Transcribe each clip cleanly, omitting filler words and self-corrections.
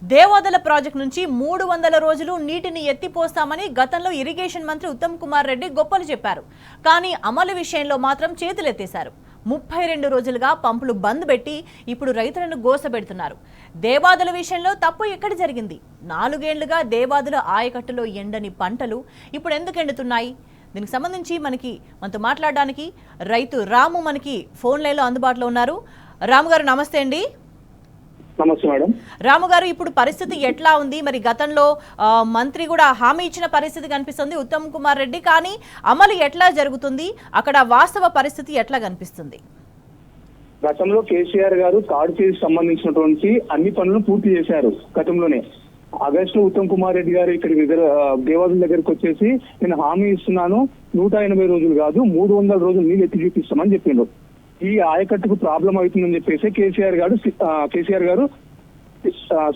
Devadula project నుంచి 300 రోజులు నీటిని ఎత్తిపోస్తామని గతంలో ఇరిగేషన్ మంత్రి ఉత్తమ్ కుమార్ రెడ్డి గొప్పలు చెప్పారు. కానీ అమలు విషయంలో మాత్రం చేతులెత్తేశారు. 32 రోజులుగా పంపులు బంద్ పెట్టి ఇప్పుడు రైతులను గోసబెడుతున్నారు. దేవాదల విషయంలో తప్పు ఎక్కడ జరిగింది? 4 ఏళ్లుగా దేవాదల ఆయకట్టులో ఎండని పంటలు ఇప్పుడు ఎందుకు ఎండుతున్నాయి? దీనికి సంబంధించి మనతో మాట్లాడడానికి రైతు రాము మనకి ఫోన్ లైన్లో అందుబాటులో ఉన్నారు. రాము గారు నమస్తే అండి. నమస్తే మేడం. రాము గారు, ఇప్పుడు పరిస్థితి ఎట్లా ఉంది? మరి గతంలో మంత్రి కూడా హామీ ఇచ్చిన పరిస్థితి కనిపిస్తుంది ఉత్తమ్ కుమార్ రెడ్డి, కానీ అమలు ఎట్లా జరుగుతుంది? అక్కడ వాస్తవ పరిస్థితి ఎట్లా కనిపిస్తుంది? గతంలో కేసీఆర్ గారు థర్డ్ ఫేజ్ సంబంధించినటువంటి అన్ని పనులను పూర్తి చేశారు. గతంలోనే ఆగస్టులో ఉత్తమ్ కుమార్ రెడ్డి గారు ఇక్కడికి దేవాదుల దగ్గరికి వచ్చేసి నేను హామీ ఇస్తున్నాను, 180 రోజులు కాదు 300 రోజులు నీళ్ళు ఎత్తి చూపిస్తామని చెప్పిండు. ఈ ఆయకట్టుకు ప్రాబ్లం అవుతుందని చెప్పేసి కేసీఆర్ గారు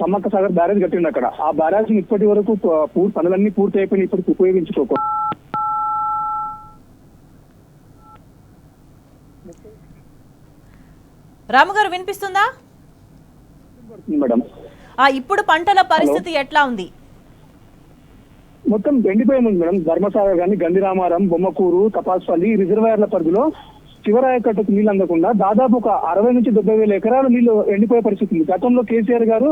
సమ్మక్క సాగర్ బ్యారేజ్ కట్టిండు. అక్కడ ఆ బ్యారేజ్ ఇప్పటి వరకు పనులన్నీ పూర్తి అయిపోయిన ఇప్పటికి ఉపయోగించుకోకూడదు. రాము గారు వినిపిస్తుందా మేడం? ఇప్పుడు పంటల పరిస్థితి ఎట్లా ఉంది? మొత్తం ఎండిపోయింది మేడం. ధర్మసాగర్ కానీ, గండిరామారం, బొమ్మకూరు, తపాస్పల్లి రిజర్వాయర్ల పరిధిలో చివరి ఆయకట్టుకు నీళ్ళు అందకుండా దాదాపు ఒక 60 నుంచి 70 వేల ఎకరాలు నీళ్లు ఎండిపోయే పరిస్థితి ఉంది. గతంలో కేసీఆర్ గారు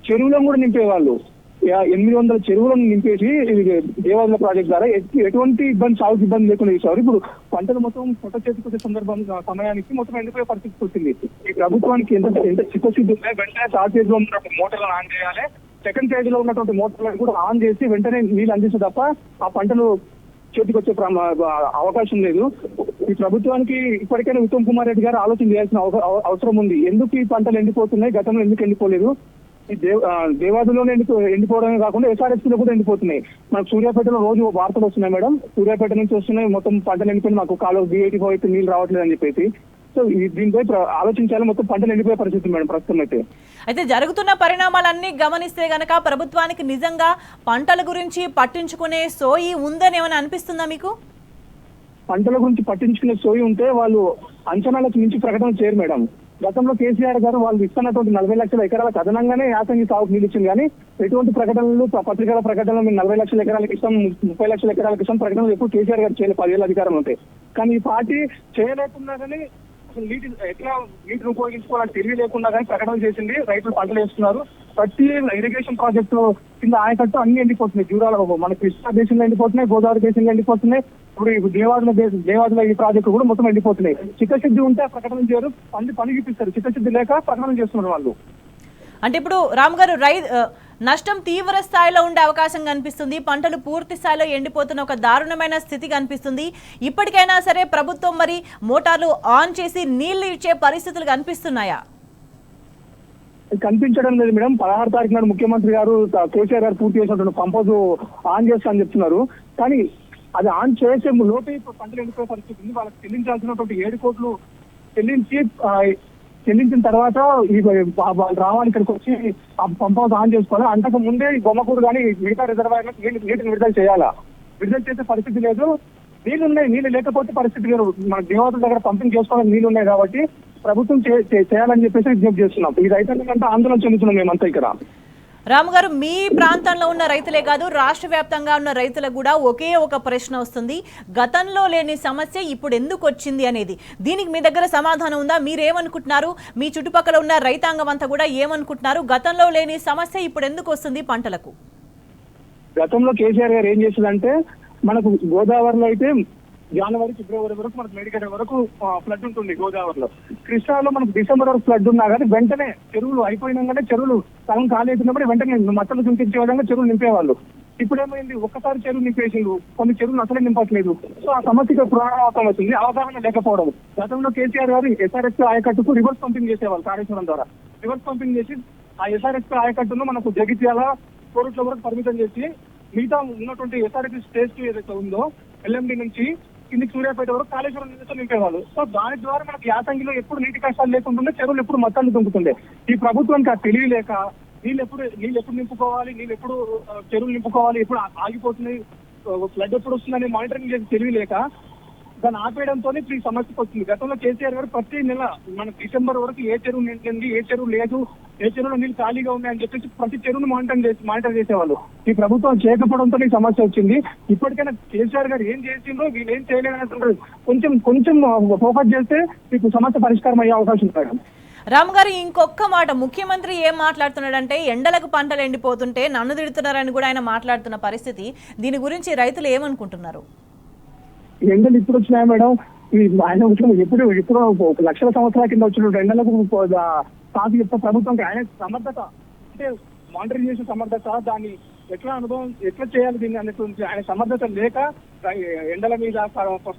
చెరువులను కూడా నింపేవాళ్ళు. 800 చెరువులను నింపేసి దేవాదుల ప్రాజెక్ట్ ద్వారా ఎటువంటి సాగుకు ఇబ్బంది లేకుండా చేసేవారు. ఇప్పుడు పంటలు మొత్తం పొట్ట చేతికొచ్చే సమయానికి మొత్తం ఎండిపోయే పరిస్థితి వచ్చింది. ఈ ప్రభుత్వానికి ఎంత చిత్తశుద్ధి ఉంటే వెంటనే థర్డ్ ఫేజ్ లో ఉన్నటువంటి మోటార్లను ఆన్ చేయాలి, సెకండ్ ఫేజ్ లో ఉన్నటువంటి మోటార్లను కూడా ఆన్ చేసి వెంటనే నీళ్ళు అందిస్తే తప్ప ఆ పంటలు చేతికొచ్చే అవకాశం లేదు. ఈ ప్రభుత్వానికి ఇప్పటికైనా ఉత్తమ్ కుమార్ రెడ్డి గారు ఆలోచన చేయాల్సిన అవసరం ఉంది. ఎందుకు ఈ పంటలు ఎండిపోతున్నాయి, గతంలో ఎందుకు ఎండిపోలేదు? ఈ దేవాదులోనే ఎండిపోవడమే కాకుండా SRSP లో కూడా ఎండిపోతున్నాయి. మనకు సూర్యాపేటలో రోజు వార్తలు వస్తున్నాయి మేడం. సూర్యాపేట నుంచి వస్తున్నాయి, మొత్తం పంటలు ఎండిపోయింది, మాకు కాలువ B85 అయితే నీళ్ళు రావట్లేదు అని చెప్పేసి. సో దీనిపై ఆలోచించాలి. మొత్తం పంటలు ఎండిపోయే పరిస్థితి మేడం ప్రస్తుతం అయితే జరుగుతున్న పరిణామాలన్నీ గమనిస్తే గనక ప్రభుత్వానికి నిజంగా పంటల గురించి పట్టించుకునే సోయి ఉందని ఏమైనా అనిపిస్తుందా మీకు? పంటల గురించి పట్టించుకునే సోయి ఉంటే వాళ్ళు అంచనాలకు మించి ప్రకటన చేయరు మేడం. గతంలో కేసీఆర్ గారు వాళ్ళు ఇస్తున్నటువంటి 40 లక్షల ఎకరాలకు అదనంగానే యాసంగి సాగుకు నీళ్ళు ఇచ్చింది. కానీ ఎటువంటి ప్రకటనలు, పత్రికల ప్రకటనలు మేము 40 లక్షల ఎకరాలకు ఇస్తాం, 30 లక్షల ఎకరాలకు ఇస్తాం ప్రకటనలు ఎప్పుడు కేసీఆర్ గారు చేయలేదు. 10 ఏళ్ళ అధికారం ఉంటాయి. కానీ ఈ పార్టీ చేయలేకున్నా కానీ అసలు నీటిని ఉపయోగించుకోవాలని తెలియలేకుండా కానీ ప్రకటన చేసింది. రైతులు పంటలు వేస్తున్నారు. ప్రతి ఇరిగేషన్ ప్రాజెక్టు కింద ఆయకట్టు అన్ని ఎండిపోతున్నాయి. జూరాల మన కృష్ణా దేశంలో ఎండిపోతున్నాయి, గోదావరి దేశంలో ఎండిపోతున్నాయి. ఇప్పుడు దేవాదుల ఈ ప్రాజెక్టు కూడా మొత్తం ఎండిపోతున్నాయి. చిత్తశుద్ధి ఉంటే ప్రకటన చేయరు, పని చూపిస్తారు. చిత్తశుద్ధి లేక ప్రకటన చేస్తున్నారు వాళ్ళు. అంటే ఇప్పుడు రామ్ గారు, నష్టం తీవ్ర స్థాయిలో ఉండే అవకాశం కనిపిస్తుంది. పంటలు పూర్తి స్థాయిలో ఎండిపోతున్న ఒక దారుణమైన స్థితి కనిపిస్తుంది. ఇప్పటికైనా సరే ప్రభుత్వం మరి మోటార్లు ఆన్ చేసి నీళ్లు ఇచ్చే పరిస్థితులు కనిపిస్తున్నాయా? కనిపించడం లేదు మేడం. 16 తారీఖు నాడు ముఖ్యమంత్రి గారు కేసీఆర్ గారు పూర్తి చేసినటువంటి పంపోజ్ ఆన్ చేస్తా అని చెప్తున్నారు. కానీ అది ఆన్ చేసే లోపే పంటలు ఎండిపోయే పరిస్థితి ఉంది. వాళ్ళకి చెల్లించాల్సినటువంటి 7 కోట్లు చెల్లించిన తర్వాత వాళ్ళు రావాలి, ఇక్కడికి వచ్చి ఆ పంప్ హౌస్ ఆన్ చేసుకోవాలి. అంతకు ముందే బొమ్మకూరు కానీ మిగతా రిజర్వాయర్లకు నీటిని విడుదల చేయాలా? విడుదల చేసే పరిస్థితి లేదు. నీళ్లు లేకపోతే పరిస్థితి లేదు. మన దేవాదుల దగ్గర పంపింగ్ చేసుకోవడానికి నీళ్లు ఉన్నాయి కాబట్టి ప్రభుత్వం చేయాలని చెప్పేసి విజ్ఞప్తి చేస్తున్నాం. ఈ రైతాంగంతా ఆందోళన చెందుతున్నాం మేమంతా ఇక్కడ. రాము గారు, మీ ప్రాంతంలో ఉన్న రైతులే కాదు రాష్ట్ర వ్యాప్తంగా ఉన్న రైతులకు కూడా ఒకే ఒక ప్రశ్న వస్తుంది. గతంలో లేని సమస్య ఇప్పుడు ఎందుకు వచ్చింది అనేది. దీనికి మీ దగ్గర సమాధానం ఉందా? మీరేమనుకుంటున్నారు? మీ చుట్టుపక్కల ఉన్న రైతాంగం అంతా కూడా ఏమనుకుంటున్నారు? గతంలో లేని సమస్య ఇప్పుడు ఎందుకు వస్తుంది పంటలకు? గతంలో కేసీఆర్ గారు ఏం చేసిందంటే, మనకు గోదావరిలో అయితే జనవరి, ఫిబ్రవరి వరకు మనకు మెడికల్ వరకు ఫ్లడ్ ఉంటుంది గోదావరిలో. కృష్ణాలో మనకు డిసెంబర్ వరకు ఫ్లడ్ ఉన్నా కానీ వెంటనే చెరువులు అయిపోయినాకనే చెరువులు సగం ఖాళీ అయిపోయినప్పుడు వెంటనే మట్టలు చూపించే విధంగా చెరువులు నింపేవాళ్ళు. ఇప్పుడు ఏమైంది, ఒక్కసారి చెరువు నింపేసిండు, కొన్ని చెరువులు అసలే నింపట్లేదు. సో ఆ సమస్యకు పునరావృతం అవుతుంది, అవగాహన లేకపోవడం. గతంలో కేసీఆర్ గారు SRSP ఆయకట్టుకు రివర్స్ పంపింగ్ చేసేవాళ్ళు. కాళేశ్వరం ద్వారా రివర్స్ పంపింగ్ చేసి ఆ SRSP ఆయకట్టును మనకు జగిత్యాల, కోరుట్ల వరకు పరిమితం చేసి మిగతా ఉన్నటువంటి SRSP స్టేజ్ 2 ఏదైతే ఉందో LMD నుంచి కిందికి సూర్యాపేట వరకు కాళేశ్వరం నీళ్ళతో నింపేవాళ్ళు. సో దాని ద్వారా మనకి యాసంగిలో ఎప్పుడు నీటి కష్టాలు లేకుంటుండే, చెరువులు ఎప్పుడు మత్తాలు దుంకుతుండే. ఈ ప్రభుత్వానికి అది తెలియలేక నీళ్ళు ఎప్పుడు నింపుకోవాలి, చెరువులు నింపుకోవాలి, ఎప్పుడు ఆగిపోతున్నాయి, ఫ్లడ్ ఎప్పుడు వస్తుందని మానిటరింగ్ చేసి తెలియలేక దాన్ని ఆపేయడంతో ఇప్పుడు ఈ సమస్యకు వచ్చింది. గతంలో కేసీఆర్ గారు ప్రతి నెల మన డిసెంబర్ వరకు ఏ చెరువు నిండింది, ఏ చెరువు లేదు, ఏ చెరువులో నీళ్ళు ఖాళీగా ఉన్నాయని చెప్పేసి ప్రతి చెరువును మానిటర్ చేసేవాళ్ళు. ఈ ప్రభుత్వం చేయకపోవడంతో ఈ సమస్య వచ్చింది. ఇప్పటికైనా కేసీఆర్ గారు ఏం చేసిండ్రో వీళ్ళు ఏం చేయలేదంటున్నారు. కొంచెం ఫోకస్ చేస్తే ఇప్పుడు సమస్య పరిష్కారం అయ్యే అవకాశం ఉంది. రామ్ గారు, ఇంకొక మాట, ముఖ్యమంత్రి ఏం మాట్లాడుతున్నాడంటే ఎండలకు పంటలు ఎండిపోతుంటే నన్ను తిడుతున్నారని కూడా ఆయన మాట్లాడుతున్న పరిస్థితి. దీని గురించి రైతులు ఏమనుకుంటున్నారు? ఎండలు ఇప్పుడు వచ్చినాయి మేడం. ఆయన ఎప్పుడు 1 లక్షల సంవత్సరాల కింద వచ్చిన ఎండలకు సాగు చెప్తే ప్రభుత్వం ఆయన సమర్థత అంటే మానిటరింగ్ చేసే సమర్థత, దాన్ని ఎట్లా చేయాలి దీన్ని అనేటువంటి ఆయన సమర్థత లేక ఎండల మీద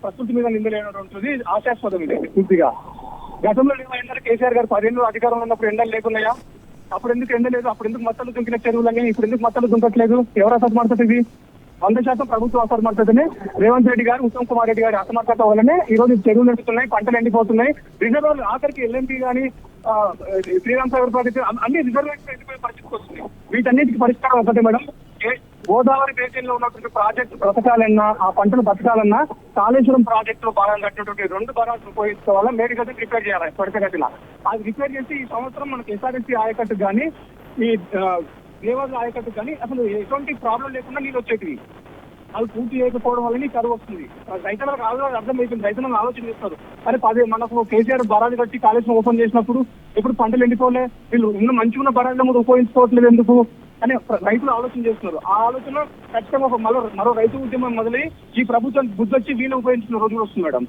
ప్రకృతి మీద నిందలేనటువంటిది ఆశాస్పదం. ఇది పూర్తిగా గతంలో ఎండలు కేసీఆర్ గారు 10 ఏళ్ళు అధికారంలో ఉన్నప్పుడు ఎండలు లేకున్నాయా? అప్పుడు ఎందుకు ఎండ లేదు? అప్పుడు ఎందుకు మత్తలు దుంకిన చెరువులని ఇప్పుడు ఎందుకు మత్తలు దుంకట్లేదు? ఎవరు అసమర్థత ఇది? 100% ప్రభుత్వ అసమర్థతనే. రేవంత్ రెడ్డి గారు, ఉత్తమ్ కుమార్ రెడ్డి గారి అసమర్థత వల్లనే ఈ రోజు చెరువులు ఎండుతున్నాయి, పంటలు ఎండిపోతున్నాయి. రిజర్వ్ ఆఖరికి ఎల్ఎంపీ కానీ శ్రీరామ్ సాగర్ ప్రాజెక్టు అన్ని రిజర్వేషన్ ఎండిపోయే పరిస్థితికి వస్తుంది. వీటన్నిటికీ పరిష్కారం ఒకటే మేడం. గోదావరి బేసిన్ లో ఉన్నటువంటి ప్రాజెక్టు బ్రతకాలన్నా, ఆ పంటలు బతకాలన్నా కాళేశ్వరం ప్రాజెక్టు లో భాగంగా కట్టినటువంటి 2 బరాలు ఉపయోగించుకోవాలా, మేడిగడ్డ రిపేర్ చేయాలి. త్వరితగతిన అది రిపేర్ చేసి ఈ సంవత్సరం మనకి ఎస్ఆర్ఎస్సీ ఆయకట్టు కానీ ఈ దేవాల ఆయకట్టు కానీ అసలు ఎటువంటి ప్రాబ్లం లేకుండా నీళ్ళు వచ్చేటివి. అది పూర్తి చేయకపోవడం వల్ల కరువు వస్తుంది. రైతులకు అర్థమైపోయింది, రైతులను ఆలోచన చేస్తారు. కానీ మనకు కేసీఆర్ బరాలు కట్టి కాళేశ్వరం ఓపెన్ చేసినప్పుడు ఇప్పుడు పంటలు ఎండిపోలే, వీళ్ళు మంచిగా ఉన్న బరాలను కూడా ఉపయోగించుకోవట్లేదు ఎందుకు అని రైతులు ఆలోచన చేస్తున్నారు. ఆ ఆలోచన ఖచ్చితంగా మరో రైతు ఉద్యమం మొదలై ఈ ప్రభుత్వం బుద్ధొచ్చి వీళ్ళు ఉపయోగించిన రోజులు వస్తుంది మేడం.